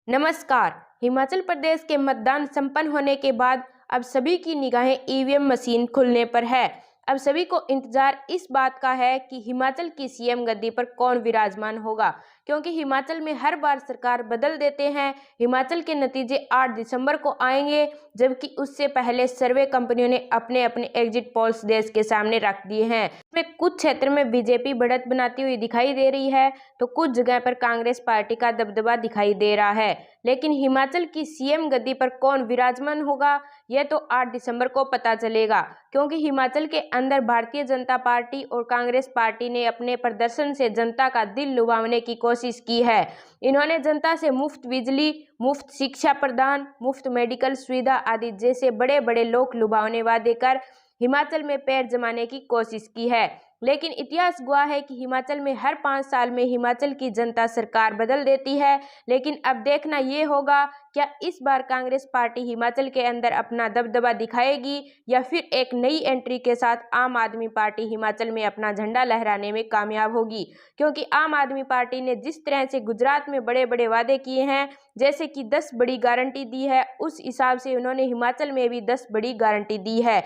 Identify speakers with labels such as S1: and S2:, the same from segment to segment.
S1: नमस्कार। हिमाचल प्रदेश के मतदान संपन्न होने के बाद अब सभी की निगाहें ईवीएम मशीन खुलने पर है। अब सभी को इंतजार इस बात का है कि हिमाचल की सीएम गद्दी पर कौन विराजमान होगा, क्योंकि हिमाचल में हर बार सरकार बदल देते हैं। हिमाचल के नतीजे 8 दिसंबर को आएंगे, जबकि उससे पहले सर्वे कंपनियों ने अपने अपने एग्जिट पोल्स देश के सामने रख दिए हैं। इसमें कुछ क्षेत्र में बीजेपी बढ़त बनाती हुई दिखाई दे रही है, तो कुछ जगह पर कांग्रेस पार्टी का दबदबा दिखाई दे रहा है। लेकिन हिमाचल की सीएम गद्दी पर कौन विराजमान होगा, यह तो 8 दिसंबर को पता चलेगा, क्योंकि हिमाचल के अंदर भारतीय जनता पार्टी और कांग्रेस पार्टी ने अपने प्रदर्शन से जनता का दिल लुभाने की कोशिश की है। इन्होंने जनता से मुफ्त बिजली, मुफ्त शिक्षा प्रदान, मुफ्त मेडिकल सुविधा आदि जैसे बड़े बड़े लोक लुभावने वादे कर हिमाचल में पैर जमाने की कोशिश की है। लेकिन इतिहास गवाह है कि हिमाचल में हर 5 साल में हिमाचल की जनता सरकार बदल देती है। लेकिन अब देखना ये होगा, क्या इस बार कांग्रेस पार्टी हिमाचल के अंदर अपना दबदबा दिखाएगी या फिर एक नई एंट्री के साथ आम आदमी पार्टी हिमाचल में अपना झंडा लहराने में कामयाब होगी। क्योंकि आम आदमी पार्टी ने जिस तरह से गुजरात में बड़े बड़े वादे किए हैं, जैसे कि 10 बड़ी गारंटी दी है, उस हिसाब से उन्होंने हिमाचल में भी 10 बड़ी गारंटी दी है।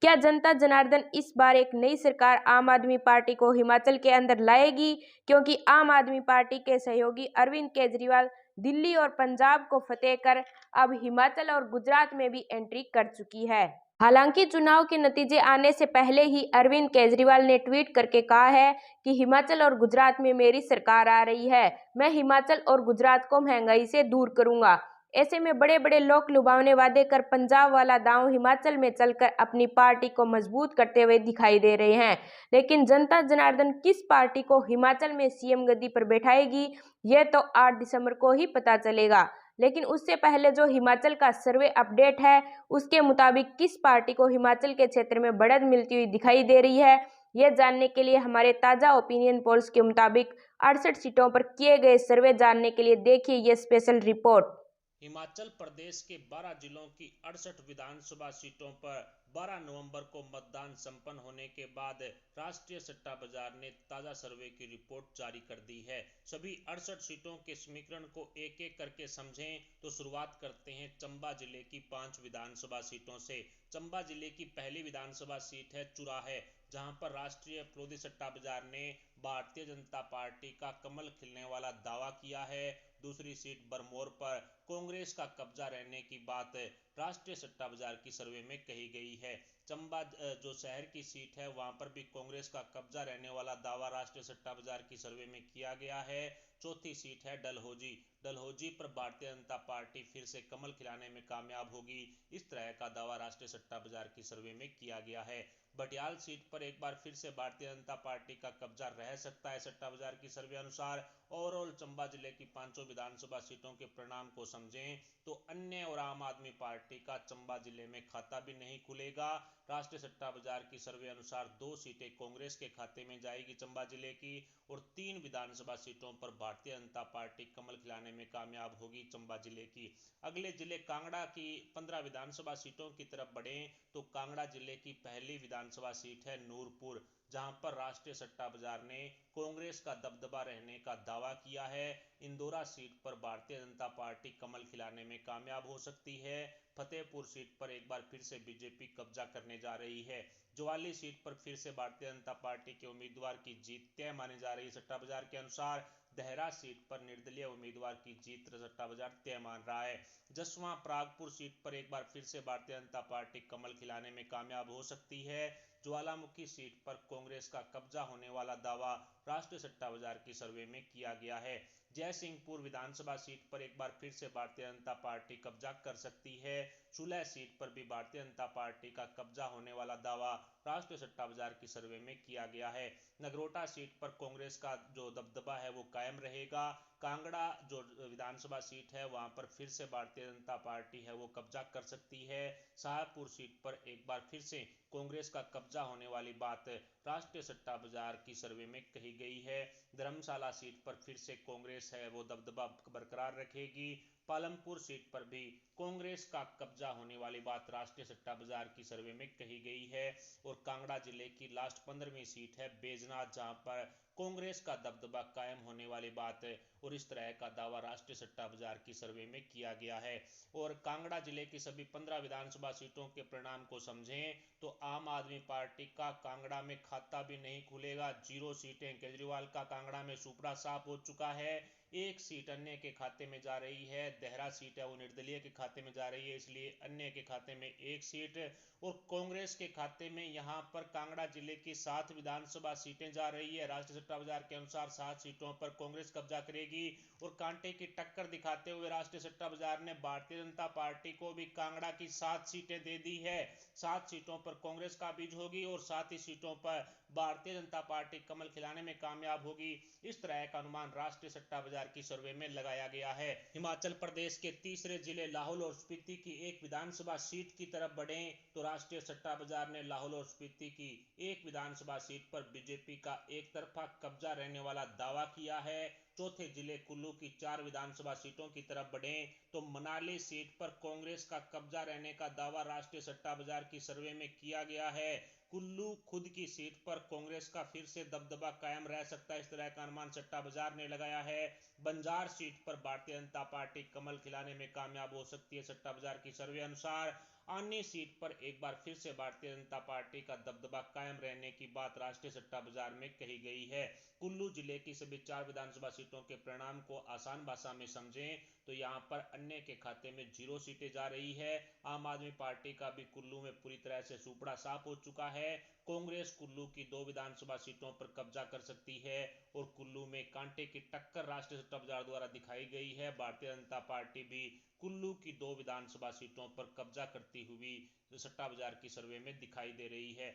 S1: क्या जनता जनार्दन इस बार एक नई सरकार आम आदमी पार्टी को हिमाचल के अंदर लाएगी? क्योंकि आम आदमी पार्टी के सहयोगी अरविंद केजरीवाल दिल्ली और पंजाब को फतेह कर अब हिमाचल और गुजरात में भी एंट्री कर चुकी है। हालांकि चुनाव के नतीजे आने से पहले ही अरविंद केजरीवाल ने ट्वीट करके कहा है कि हिमाचल और गुजरात में मेरी सरकार आ रही है, मैं हिमाचल और गुजरात को महंगाई से दूर करूंगा। ऐसे में बड़े बड़े लोक लुभावने वादे कर पंजाब वाला दांव हिमाचल में चलकर अपनी पार्टी को मजबूत करते हुए दिखाई दे रहे हैं। लेकिन जनता जनार्दन किस पार्टी को हिमाचल में सीएम गद्दी पर बैठाएगी, यह तो 8 दिसंबर को ही पता चलेगा। लेकिन उससे पहले जो हिमाचल का सर्वे अपडेट है, उसके मुताबिक किस पार्टी को हिमाचल के क्षेत्र में बढ़त मिलती हुई दिखाई दे रही है, यह जानने के लिए हमारे ताज़ा ओपिनियन पोल्स के मुताबिक 68 सीटों पर किए गए सर्वे जानने के लिए देखिए ये स्पेशल रिपोर्ट।
S2: हिमाचल प्रदेश के 12 जिलों की 68 विधानसभा सीटों पर 12 नवंबर को मतदान संपन्न होने के बाद राष्ट्रीय सट्टा बाजार ने ताज़ा सर्वे की रिपोर्ट जारी कर दी है। सभी 68 सीटों के समीकरण को एक एक करके समझें तो शुरुआत करते हैं चंबा जिले की 5 विधानसभा सीटों से। चंबा जिले की पहली विधानसभा सीट है चुराहे, जहां पर राष्ट्रीय प्रोदी सट्टा बाजार ने भारतीय जनता पार्टी का कमल खिलने वाला दावा किया है। दूसरी सीट बरमोर पर कांग्रेस का कब्जा रहने की बात राष्ट्रीय सट्टा बाजार की सर्वे में कही गई है। चंबा जो शहर की सीट है, वहां पर भी कांग्रेस का कब्जा रहने वाला दावा राष्ट्रीय सट्टा बाजार की सर्वे में किया गया है। चौथी सीट है डलहौजी। डलहौजी पर भारतीय जनता पार्टी फिर से कमल खिलाने में कामयाब होगी, इस तरह का दावा राष्ट्रीय सट्टा बाजार की सर्वे में किया गया है। भटियाल सीट पर एक बार फिर से भारतीय जनता पार्टी का कब्जा रह सकता है सट्टा बाजार की सर्वे अनुसार। ओवरऑल चंबा जिले की 5 विधानसभा सीटों के परिणाम को समझें तो अन्य और आम आदमी पार्टी का चंबा जिले में खाता भी नहीं खुलेगा। राष्ट्रीय सट्टा बाजार की सर्वे अनुसार 2 सीटें कांग्रेस के खाते में जाएगी चंबा जिले की, और 3 विधानसभा सीटों पर भारतीय जनता पार्टी कमल खिलाने में कामयाब होगी चंबा जिले की। अगले जिले कांगड़ा की 15 विधानसभा सीटों की तरफ बढ़े तो कांगड़ा जिले की पहली विधानसभा सीट है नूरपुर, जहां पर राष्ट्रीय सट्टा बाजार ने कांग्रेस का दबदबा रहने का दावा किया है। इंदौरा सीट पर भारतीय जनता पार्टी कमल खिलाने में कामयाब हो सकती है। फतेहपुर सीट पर एक बार फिर से बीजेपी कब्जा करने जा रही है। ज्वाली सीट पर फिर से भारतीय जनता पार्टी के उम्मीदवार की जीत तय मानी जा रही है सट्टा बाजार के अनुसार। देहरा सीट पर निर्दलीय उम्मीदवार की जीत सट्टा बाजार तय मान रहा है। जसवां परागपुर सीट पर एक बार फिर से भारतीय जनता पार्टी कमल खिलाने में कामयाब हो सकती है। ज्वालामुखी सीट पर कांग्रेस का कब्जा होने वाला दावा राष्ट्रीय सट्टा बाजार की सर्वे में किया गया है। जयसिंहपुर विधानसभा सीट पर एक बार फिर से भारतीय जनता पार्टी कब्जा कर सकती है। सुलह सीट पर भी भारतीय जनता पार्टी का कब्जा होने वाला दावा राष्ट्रीय सट्टा बाजार की सर्वे में किया गया है। नगरोटा सीट पर कांग्रेस का जो दबदबा है वो कायम रहेगा। कांगड़ा जो विधानसभा सीट है, वहां पर फिर से भारतीय जनता पार्टी है वो कब्जा कर सकती है। शाहपुर सीट पर एक बार फिर से कांग्रेस का कब्जा होने वाली बात राष्ट्रीय सट्टा बाजार की सर्वे में कही गई है। धर्मशाला सीट पर फिर से कांग्रेस है वो दबदबा बरकरार रखेगी। पालमपुर सीट पर भी कांग्रेस का कब्जा होने वाली बात राष्ट्रीय सट्टा बाजार की सर्वे में कही गई है। और कांगड़ा जिले की लास्ट 15वीं सीट है बैजनाथ, जहां पर कांग्रेस का दबदबा कायम होने वाली बात है और इस तरह का दावा राष्ट्रीय सट्टा बाजार की सर्वे में किया गया है। और कांगड़ा जिले की सभी 15 विधानसभा सीटों के परिणाम को समझें तो आम आदमी पार्टी का कांगड़ा में खाता भी नहीं खुलेगा, 0 सीटें। केजरीवाल का कांगड़ा में सुपड़ा साफ हो चुका है, 1 सीट अन्य के खाते में जा रही है। देहरा सीट है वो निर्दलीय के खाते में जा रही है, इसलिए अन्य के खाते में 1 सीट। और कांग्रेस के खाते में यहां पर कांगड़ा जिले की 7 विधानसभा सीटें जा रही है। राष्ट्रीय सट्टा बाजार के अनुसार 7 सीटों पर कांग्रेस कब्जा करेगी। और कांटे की टक्कर दिखाते हुए राष्ट्रीय सट्टा बाजार ने भारतीय जनता पार्टी को भी कांगड़ा की 7 सीटें दे दी है। 7 सीटों पर कांग्रेस काबिज होगी और 7 ही सीटों पर भारतीय जनता पार्टी कमल खिलाने में कामयाब होगी। इस तरह का अनुमान राष्ट्रीय सट्टा बाजार की सर्वे में लगाया गया है। हिमाचल प्रदेश के तीसरे जिले लाहौल और स्पीति की एक विधानसभा सीट की तरफ बढ़े तो राष्ट्रीय सट्टा बाजार ने लाहौल और स्पीति की एक विधानसभा सीट पर बीजेपी का एक तरफा कब्जा रहने वाला दावा किया है। चौथे जिले कुल्लू की 4 विधानसभा सीटों की तरफ बढ़े तो मनाली सीट पर कांग्रेस का कब्जा रहने का दावा राष्ट्रीय सट्टा बाजार की सर्वे में किया गया है। कुल्लू खुद की सीट पर कांग्रेस का फिर से दबदबा कायम रह सकता है, इस तरह का अनुमान सट्टा बाजार ने लगाया है। बंजार सीट पर भारतीय जनता पार्टी कमल खिलाने में कामयाब हो सकती है सट्टा बाजार की सर्वे अनुसार। आनी सीट पर एक बार फिर से भारतीय जनता पार्टी का दबदबा कायम रहने की बात राष्ट्रीय सट्टा बाजार में कही गई है। कुल्लू जिले की सभी 4 विधानसभा सीटों के परिणाम को आसान भाषा में समझें तो यहां पर अन्य के खाते में 0 सीटें जा रही है। आम आदमी पार्टी का भी कुल्लू में पूरी तरह से सुपड़ा साफ हो चुका है। कांग्रेस कुल्लू की 2 विधानसभा सीटों पर कब्जा कर सकती है और कुल्लू में कांटे की टक्कर राष्ट्रीय सट्टा बाजार द्वारा दिखाई गई है। भारतीय जनता पार्टी भी कुल्लू की 2 विधानसभा सीटों पर कब्जा करती हुई सट्टा बाजार की सर्वे में दिखाई दे रही है।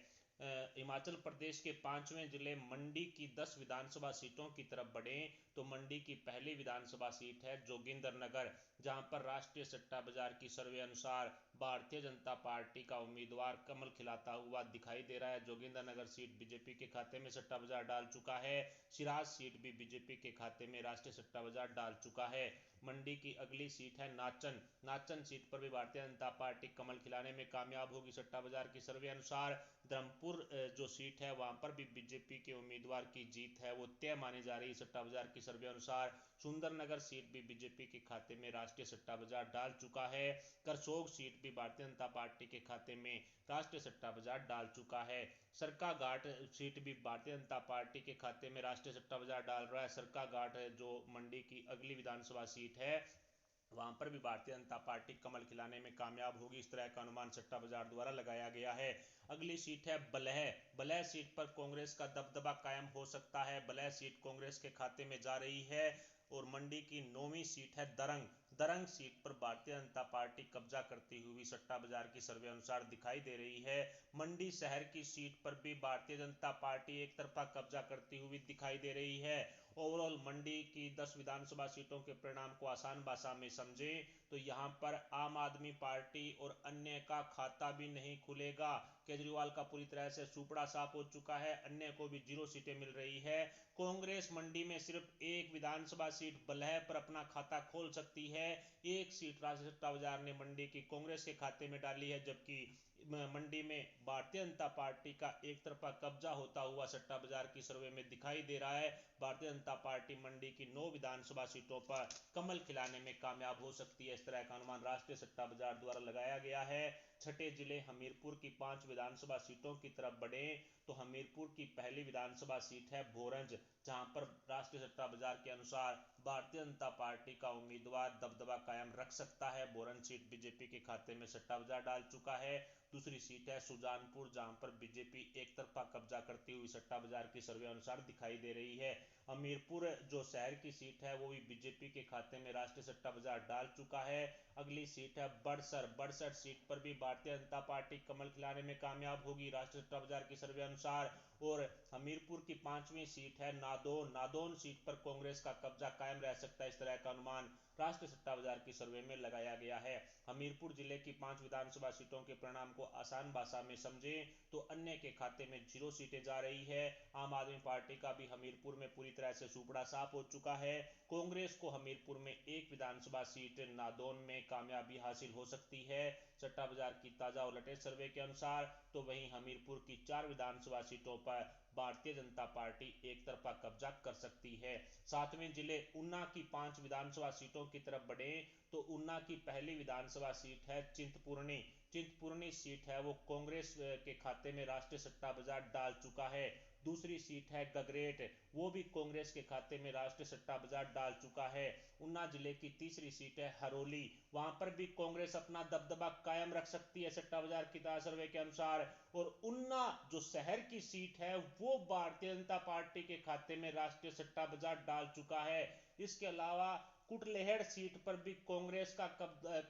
S2: हिमाचल प्रदेश के 5वें जिले मंडी की 10 विधानसभा सीटों की तरफ बढ़े तो मंडी की पहली विधानसभा सीट है जोगिंद्रनगर, जहां पर राष्ट्रीय सट्टा बाजार की सर्वे अनुसार भारतीय जनता पार्टी का उम्मीदवार कमल खिलाता हुआ दिखाई दे रहा है। जोगिंद्रनगर सीट बीजेपी के खाते में सट्टा बाजार डाल चुका है। सिराज सीट भी बीजेपी के खाते में राष्ट्रीय सट्टा बाजार डाल चुका है। मंडी की अगली सीट है नाचन सीट पर भी भारतीय जनता पार्टी कमल खिलाने में कामयाब होगी सट्टा बाजार की सर्वे अनुसार। धर्मपुर जो सीट है वहां पर भी बीजेपी के उम्मीदवार की जीत है वो तय मानी जा रही है सट्टा बाजार की सर्वे अनुसार। सुंदरनगर सीट भी बीजेपी के खाते में राष्ट्रीय सट्टा बाजार डाल चुका है। करसोग सीट भी भारतीय जनता पार्टी के खाते में राष्ट्रीय सट्टा बाजार डाल चुका है। सरकाघाट सीट भी भारतीय जनता पार्टी के खाते में राष्ट्रीय सट्टा बाजार डाल रहा है। सरकाघाट जो मंडी की अगली विधानसभा सीट है वहां पर भी भारतीय जनता पार्टी कमल खिलाने में कामयाब होगी, इस तरह का अनुमान सट्टा बाजार द्वारा लगाया गया है। अगली सीट है बलह सीट पर कांग्रेस का दबदबा कायम हो सकता है। बलह सीट कांग्रेस के खाते में जा रही है। और मंडी की 9वीं सीट है दरंग सीट पर भारतीय जनता पार्टी कब्जा करती हुई सट्टा बाजार की सर्वे अनुसार दिखाई दे रही है। मंडी शहर की सीट पर भी भारतीय जनता पार्टी एक तरफा कब्जा करती हुई दिखाई दे रही है। ओवरऑल मंडी की 10 विधानसभा सीटों के परिणाम को आसान भाषा में समझें तो यहां पर आम आदमी पार्टी और अन्य का खाता भी नहीं खुलेगा। केजरीवाल का पूरी तरह से सुपड़ा साफ हो चुका है, अन्य को भी 0 सीटें मिल रही है। कांग्रेस मंडी में सिर्फ एक विधानसभा सीट बलह पर अपना खाता खोल सकती है। 1 सीट राष्ट्रीय सट्टा बाजार ने मंडी की कांग्रेस के खाते में डाली है, जबकि मंडी में भारतीय जनता पार्टी का एक तरफा कब्जा होता हुआ सट्टा बाजार की सर्वे में दिखाई दे रहा है। भारतीय जनता पार्टी मंडी की 9 विधानसभा सीटों पर कमल खिलाने में कामयाब हो सकती है, इस तरह का अनुमान राष्ट्रीय सट्टा बाजार द्वारा लगाया गया है। छठे जिले हमीरपुर की 5 विधानसभा सीटों की तरफ बढ़े तो हमीरपुर की पहली विधानसभा सीट है भोरंज, जहां पर राष्ट्रीय सट्टा बाजार के अनुसार भारतीय जनता पार्टी का उम्मीदवार दबदबा कायम रख सकता है। भोरंज सीट बीजेपी के खाते में सट्टा बाजार डाल चुका है। दूसरी सीट है सुजानपुर, जहां पर बीजेपी एक तरफा कब्जा करती हुई सट्टा बाजार की सर्वे अनुसार दिखाई दे रही है। हमीरपुर जो शहर की सीट है वो भी बीजेपी के खाते में राष्ट्रीय सट्टा बाजार डाल चुका है। अगली सीट है बड़सर सीट पर भी भारतीय जनता पार्टी कमल खिलाने में कामयाब होगी राष्ट्रीय सट्टा बाजार की सर्वे अनुसार। और हमीरपुर की 5वीं सीट है नादौन सीट पर कांग्रेस का कब्जा कायम रह सकता है, इस तरह का अनुमान राष्ट्रीय सट्टा बाजार की सर्वे में लगाया गया है। हमीरपुर जिले की 5 विधानसभा सीटों के परिणाम को आसान भाषा में समझें तो अन्य के खाते में 0 सीटें जा रही है। आम आदमी पार्टी का भी हमीरपुर में पूरी तरह से सुपड़ा साफ हो चुका है। कांग्रेस को हमीरपुर में एक विधानसभा सीट नादौन में कामयाबी हासिल हो सकती है सट्टा बाजार की ताजा और लेटेस्ट सर्वे के अनुसार। तो वहीं हमीरपुर की 4 विधानसभा सीटों पर भारतीय जनता पार्टी एक तरफा कब्जा कर सकती है। 7वें जिले ऊना की 5 विधानसभा सीटों की तरफ बढ़े तो ऊना की पहली विधानसभा सीट है चिंतपूर्णी सीट है वो कांग्रेस के खाते में राष्ट्रीय सट्टा बाजार डाल चुका है। दूसरी सीट है गगरेट, वो भी कांग्रेस के खाते में राष्ट्रीय सट्टा बाजार डाल चुका है। ऊना जिले की तीसरी सीट है हरोली, वहां पर भी कांग्रेस अपना दबदबा कायम रख सकती है सट्टा बाजार की ताजा सर्वे के अनुसार। और ऊना जो शहर की सीट है वो भारतीय जनता पार्टी के खाते में राष्ट्रीय सट्टा बाजार डाल चुका है। इसके अलावा कुटलेहड़ सीट पर भी कांग्रेस का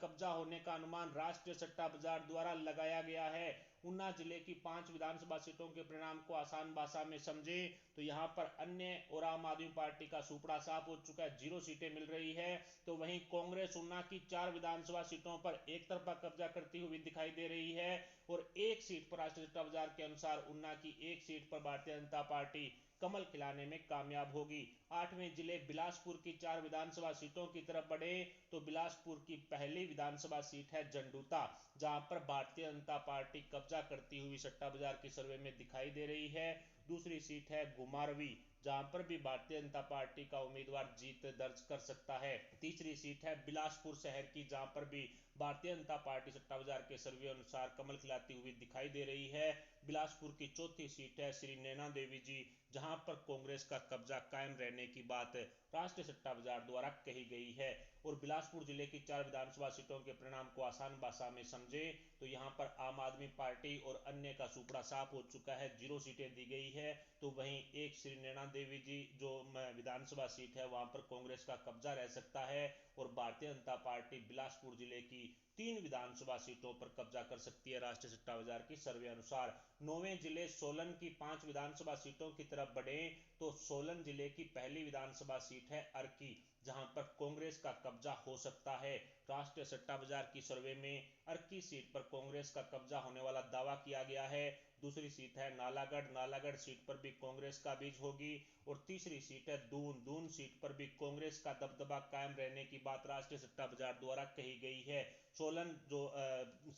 S2: कब्जा होने का अनुमान राष्ट्रीय सट्टा बाजार द्वारा लगाया गया है। ऊना जिले की 5 विधानसभा सीटों के परिणाम को आसान भाषा में समझे तो यहां पर अन्य और आम आदमी पार्टी का सुपड़ा साफ हो चुका है, 0 सीटें मिल रही है। तो वहीं कांग्रेस ऊना की 4 विधानसभा सीटों पर एक तरफा कब्जा करती हुई दिखाई दे रही है और एक सीट पर राष्ट्रीय सट्टा बाजार के अनुसार ऊना की एक सीट पर भारतीय जनता पार्टी कमल खिलाने में कामयाब होगी। 8वें जिले बिलासपुर की 4 विधानसभा सीटों की तरफ बढ़े तो बिलासपुर की पहली विधानसभा सीट है जंडूता, जहां पर भारतीय जनता पार्टी कब्जा करती हुई सट्टा बाजार की सर्वे में दिखाई दे रही है। दूसरी सीट है गुमारवी, जहां पर भी भारतीय जनता पार्टी का उम्मीदवार जीत दर्ज कर सकता है। तीसरी सीट है बिलासपुर शहर की, जहां पर भी भारतीय जनता पार्टी सट्टा बाजार के सर्वे अनुसार कमल खिलाती हुई दिखाई दे रही है। बिलासपुर की चौथी सीट है श्री नैना देवी जी, जहां पर कांग्रेस का कब्जा कायम रहने की बात राष्ट्रीय सट्टा बाजार द्वारा कही गई है। और बिलासपुर जिले की 4 विधानसभा सीटों के परिणाम को आसान भाषा में समझे तो यहां पर आम आदमी पार्टी और अन्य का सुपड़ा साफ हो चुका है, 0 सीटें दी गई है। तो वहीं एक श्री नैना देवी जी जो विधानसभा सीट है वहां पर कांग्रेस का कब्जा रह सकता है और भारतीय जनता पार्टी बिलासपुर जिले की 3 विधानसभा सीटों पर कब्जा कर सकती है राष्ट्रीय सट्टा बाजार की सर्वे अनुसार। 9वें जिले सोलन की 5 विधानसभा सीटों की तरफ बढ़े तो सोलन जिले की पहली विधानसभा सीट है अर्की, जहां पर कांग्रेस का कब्जा हो सकता है। राष्ट्रीय सट्टा बाजार की सर्वे में अर्की सीट पर कांग्रेस का कब्जा होने वाला दावा किया गया है। दूसरी सीट है नालागढ़ सीट पर भी कांग्रेस का बीज होगी। और तीसरी सीट है दून सीट पर भी कांग्रेस का दबदबा कायम रहने की बात राष्ट्रीय सट्टा बाजार द्वारा कही गई है। सोलन जो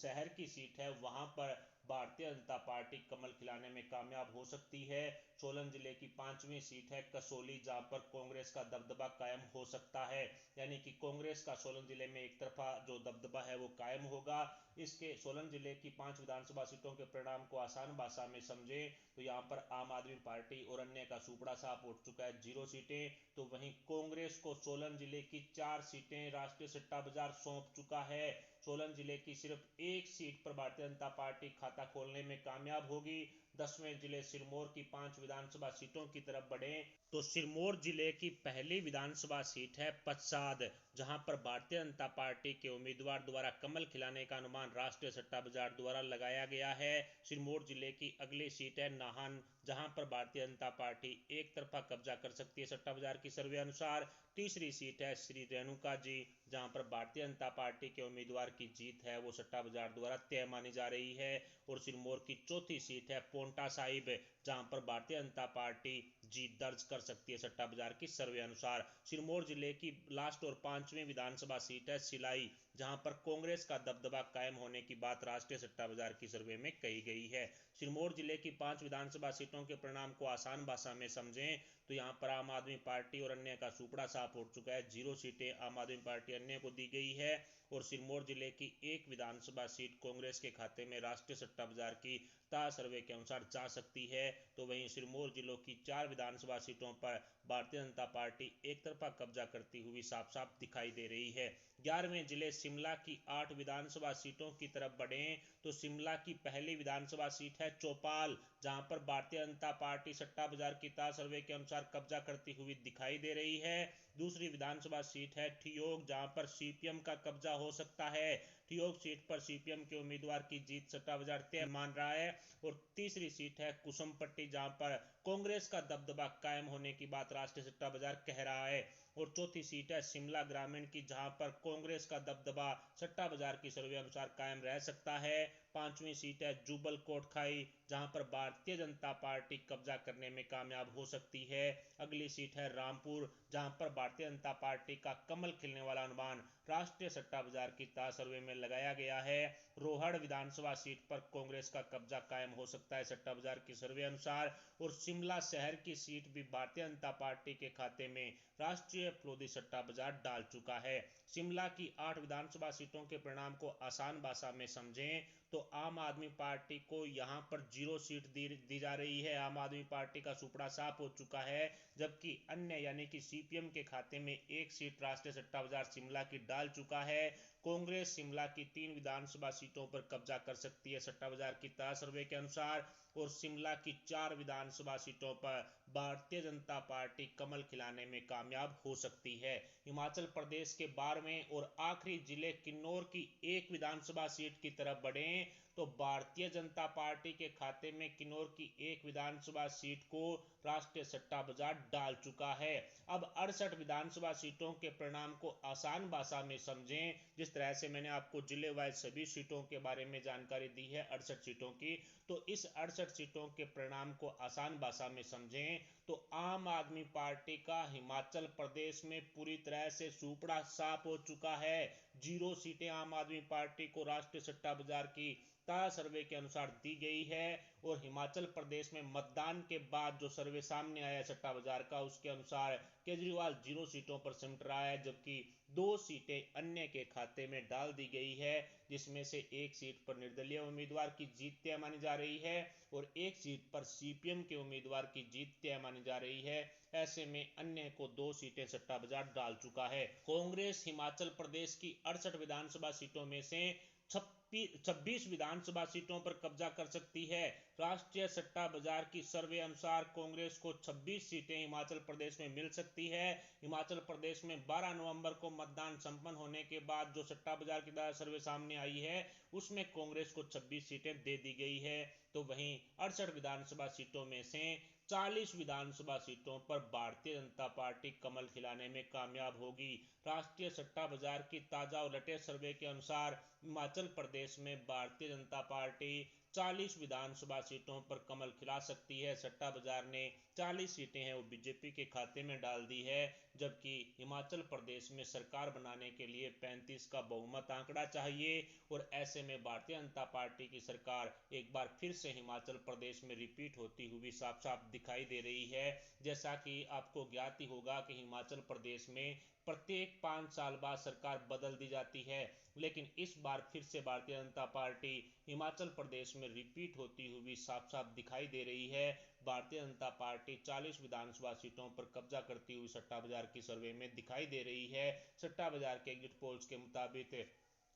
S2: शहर की सीट है वहां पर भारतीय जनता पार्टी कमल खिलाने में कामयाब हो सकती है। सोलन जिले की 5वीं सीट है कसौली, जहां पर कांग्रेस का दबदबा कायम हो सकता है, यानी कि कांग्रेस का सोलन जिले में एक तरफा जो दबदबा है वो कायम होगा। इसके सोलन जिले की 5 विधानसभा सीटों के परिणाम को आसान भाषा में समझे तो यहां पर आम आदमी पार्टी और अन्य का सुपड़ा साफ उठ चुका है, 0 सीटें। तो वहीं कांग्रेस को सोलन जिले की 4 सीटें राष्ट्रीय सट्टा बाजार सौंप चुका है। सोलन जिले की सिर्फ एक सीट पर भारतीय जनता पार्टी खाता खोलने में कामयाब होगी। 10वें जिले सिरमौर की 5 विधानसभा सीटों की तरफ बढ़े तो सिरमौर जिले की पहली विधानसभा सीट है पच्छाद, जहां पर भारतीय जनता पार्टी के उम्मीदवार द्वारा कमल खिलाने का अनुमान राष्ट्रीय सट्टा बाजार द्वारा लगाया गया है। सिरमौर जिले की अगली सीट है नाहन, जहां पर भारतीय जनता पार्टी एक तरफा कब्जा कर सकती है सट्टा बाजार की सर्वे अनुसार। तीसरी सीट है श्री रेणुका जी, जहां पर भारतीय जनता पार्टी के उम्मीदवार की जीत है वो सट्टा बाजार द्वारा तय मानी जा रही है। और सिरमौर की चौथी सीट है पोंटा साहिब, जहां पर भारतीय जनता पार्टी जीत दर्ज कर सकती है सट्टा बाजार की सर्वे अनुसार। सिरमौर जिले की लास्ट और 5वीं विधानसभा सीट है सिलाई, जहां पर कांग्रेस का दबदबा कायम होने की बात राष्ट्रीय सट्टा बाजार की सर्वे में कही गई है। सिरमौर जिले की 5 विधानसभा सीटों के परिणाम को आसान भाषा में समझें तो यहां पर आम आदमी पार्टी और अन्य का सुपड़ा साफ उठ चुका है, 0 सीटें आम आदमी पार्टी अन्य को दी गई है। और सिरमौर जिले की एक विधानसभा सीट कांग्रेस के खाते में राष्ट्रीय सट्टा बाजार की ताजा सर्वे के अनुसार जा सकती है। तो वहीं सिरमौर जिलों की 4 विधानसभा सीटों पर भारतीय जनता पार्टी एक तरफा कब्जा करती हुई साफ साफ दिखाई दे रही है। 11वें जिले शिमला की 8 विधानसभा सीटों की तरफ बढ़े तो शिमला की पहली विधानसभा सीट है चौपाल, जहां पर भारतीय जनता पार्टी सट्टा बाजार की ताजा सर्वे के अनुसार कब्जा करती हुई दिखाई दे रही है। दूसरी विधानसभा सीट है ठियोग, जहां पर सीपीएम का कब्जा हो सकता है। ठियोग सीट पर सीपीएम के उम्मीदवार की जीत सट्टा बाजार तय मान रहा है। और तीसरी सीट है कुसुमपट्टी, जहां पर कांग्रेस का दबदबा कायम होने की बात राष्ट्रीय सट्टा बाजार कह रहा है। और चौथी सीट है शिमला ग्रामीण की, जहां पर कांग्रेस का दबदबा सट्टा बाजार की सर्वे अनुसार कायम रह सकता है। 5वीं सीट है जुबल कोटखाई, जहां पर भारतीय जनता पार्टी कब्जा करने में कामयाब हो सकती है। अगली सीट है रामपुर, जहां पर भारतीय जनता पार्टी का कमल खिलने वाला अनुमान राष्ट्रीय सट्टा बाजार की ताजा सर्वे में लगाया गया है। रोहड़ विधानसभा सीट पर कांग्रेस का कब्जा कायम हो सकता है सट्टा बाजार की सर्वे अनुसार, और शिमला शहर की सीट भी भारतीय जनता पार्टी के खाते में राष्ट्रीय प्रोदी सट्टा बाजार डाल चुका है। शिमला की 8 विधानसभा सीटों के परिणाम को आसान भाषा में समझें तो आम आदमी पार्टी को यहां पर 0 सीट दी जा रही है। आम आदमी पार्टी का सुपड़ा साफ हो चुका है, जबकि अन्य यानी कि सीपीएम के खाते में 1 सीट राष्ट्रीय सट्टा बाजार शिमला की डाल चुका है। कांग्रेस शिमला की 3 विधानसभा सीटों पर कब्जा कर सकती है सट्टा बाजार की ताजा सर्वे के अनुसार, और शिमला की 4 विधानसभा सीटों पर भारतीय जनता पार्टी कमल खिलाने में कामयाब हो सकती है। हिमाचल प्रदेश के 12वें और आखिरी जिले किन्नौर की 1 विधानसभा सीट की तरफ बढ़ें तो भारतीय जनता पार्टी के खाते में किन्नौर की 1 विधानसभा सीट को राष्ट्रीय सट्टा बाजार डाल चुका है। अब 68 विधानसभा सीटों के परिणाम को आसान भाषा में समझें। जिस तरह से मैंने आपको जिले वाइज सभी सीटों के बारे में जानकारी दी है 68 सीटों की, तो इस 68 सीटों के परिणाम को आसान भाषा में समझें तो आम आदमी पार्टी का हिमाचल प्रदेश में पूरी तरह से सुपड़ा साफ हो चुका है। 0 सीटें आम आदमी पार्टी को राष्ट्रीय सट्टा बाजार की ताजा सर्वे के अनुसार दी गई है, और हिमाचल प्रदेश में मतदान के बाद जो सर्वे सामने आया सट्टा बाजार का, उसके अनुसार केजरीवाल 0 सीटों पर सिमट रहा है, जबकि 2 सीटें अन्य के खाते में डाल दी गई है, जिसमें से 1 सीट पर निर्दलीय उम्मीदवार की जीत तय मानी जा रही है और 1 सीट पर सीपीएम के उम्मीदवार की जीत तय मानी जा रही है। ऐसे में अन्य को 2 सीटें सट्टा बाजार डाल चुका है। कांग्रेस हिमाचल प्रदेश की 68 विधानसभा सीटों में से 26 विधानसभा सीटों पर कब्जा कर सकती है। राष्ट्रीय सट्टा बाजार की सर्वे अनुसार कांग्रेस को 26 सीटें हिमाचल प्रदेश में मिल सकती है। हिमाचल प्रदेश में 12 नवंबर को मतदान संपन्न होने के बाद जो सट्टा बाजार की ताजा सर्वे सामने आई है, उसमें कांग्रेस को 26 सीटें दे दी गई है। तो वहीं 68 विधानसभा सीटों में से 40 विधानसभा सीटों पर भारतीय जनता पार्टी कमल खिलाने में कामयाब होगी। राष्ट्रीय सट्टा बाजार की ताजा और लेटेस्ट सर्वे के अनुसार हिमाचल प्रदेश में भारतीय जनता पार्टी 40 विधानसभा सीटों पर कमल खिला सकती है। सट्टा बाजार ने 40 सीटें हैं वो बीजेपी के खाते में डाल दी है, जबकि हिमाचल प्रदेश में सरकार बनाने के लिए 35 का बहुमत आंकड़ा चाहिए, और ऐसे में भारतीय जनता पार्टी की सरकार एक बार फिर से हिमाचल प्रदेश में रिपीट होती हुई साफ साफ दिखाई दे रही है। जैसा कि आपको ज्ञात ही होगा कि हिमाचल प्रदेश में प्रत्येक 5 साल बाद सरकार बदल दी जाती है, लेकिन इस बार फिर से भारतीय जनता पार्टी हिमाचल प्रदेश में रिपीट होती हुई साफ साफ दिखाई दे रही है। भारतीय जनता पार्टी 40 विधानसभा सीटों पर कब्जा करती हुई सट्टा बाजार की सर्वे में दिखाई दे रही है। सट्टा बाजार के एग्जिट पोल्स के मुताबिक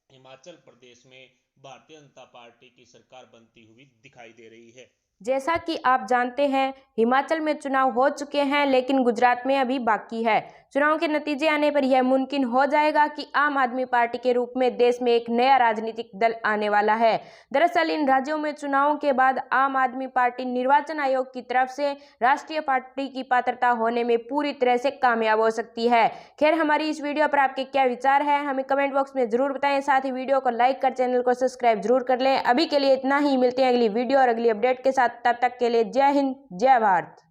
S2: हिमाचल प्रदेश में भारतीय जनता पार्टी की सरकार बनती हुई दिखाई दे रही है।
S1: जैसा कि आप जानते हैं, हिमाचल में चुनाव हो चुके हैं, लेकिन गुजरात में अभी बाकी है। चुनाव के नतीजे आने पर यह मुमकिन हो जाएगा कि आम आदमी पार्टी के रूप में देश में एक नया राजनीतिक दल आने वाला है। दरअसल इन राज्यों में चुनावों के बाद आम आदमी पार्टी निर्वाचन आयोग की तरफ से राष्ट्रीय पार्टी की पात्रता होने में पूरी तरह से कामयाब हो सकती है। खैर, हमारी इस वीडियो पर आपके क्या विचार है, हमें कमेंट बॉक्स में जरूर बताएं। साथ ही वीडियो को लाइक कर चैनल को सब्सक्राइब जरूर कर लें। अभी के लिए इतना ही, मिलते हैं अगली वीडियो और अगली अपडेट के साथ। तब तक के लिए जय हिंद, जय भारत।